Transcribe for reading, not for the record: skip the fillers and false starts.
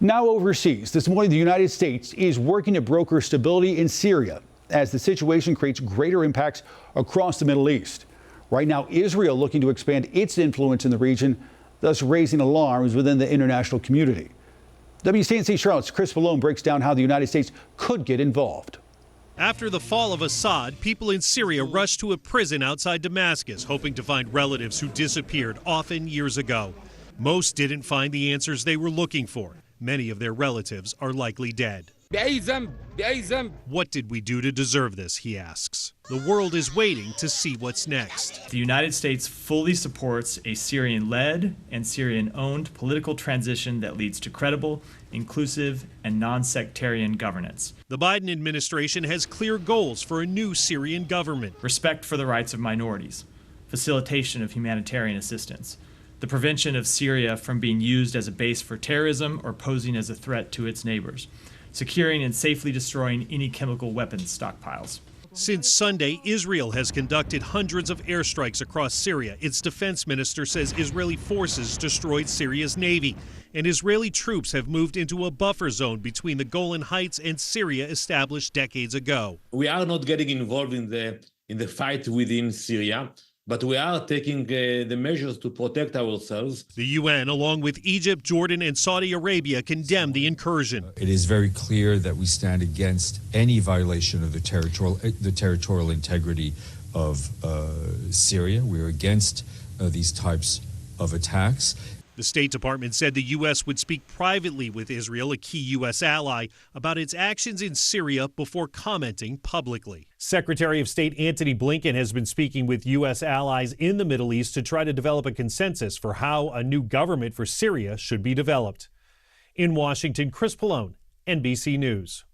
Now overseas, this morning the United States is working to broker stability in Syria as the situation creates greater impacts across the Middle East. Right now, Israel looking to expand its influence in the region, thus raising alarms within the international community. WCNC Charlotte's Chris Malone breaks down how the United States could get involved. After the fall of Assad, people in Syria rushed to a prison outside Damascus, hoping to find relatives who disappeared often years ago. Most didn't find the answers they were looking for. Many of their relatives are likely dead. What did we do to deserve this, he asks. The world is waiting to see what's next. The United States fully supports a Syrian-led and Syrian-owned political transition that leads to credible, inclusive, and non-sectarian governance. The Biden administration has clear goals for a new Syrian government. Respect for the rights of minorities, facilitation of humanitarian assistance, the prevention of Syria from being used as a base for terrorism or posing as a threat to its neighbors, securing and safely destroying any chemical weapons stockpiles. Since Sunday, Israel has conducted hundreds of airstrikes across Syria. Its defense minister says Israeli forces destroyed Syria's navy, and Israeli troops have moved into a buffer zone between the Golan Heights and Syria established decades ago. We are not getting involved in the fight within Syria, but we are taking the measures to protect ourselves. The UN, along with Egypt, Jordan, and Saudi Arabia, condemned the incursion. It is very clear that we stand against any violation of the territorial integrity of Syria. We are against these types of attacks. The State Department said the U.S. would speak privately with Israel, a key U.S. ally, about its actions in Syria before commenting publicly. Secretary of State Antony Blinken has been speaking with U.S. allies in the Middle East to try to develop a consensus for how a new government for Syria should be developed. In Washington, Chris Malone, NBC News.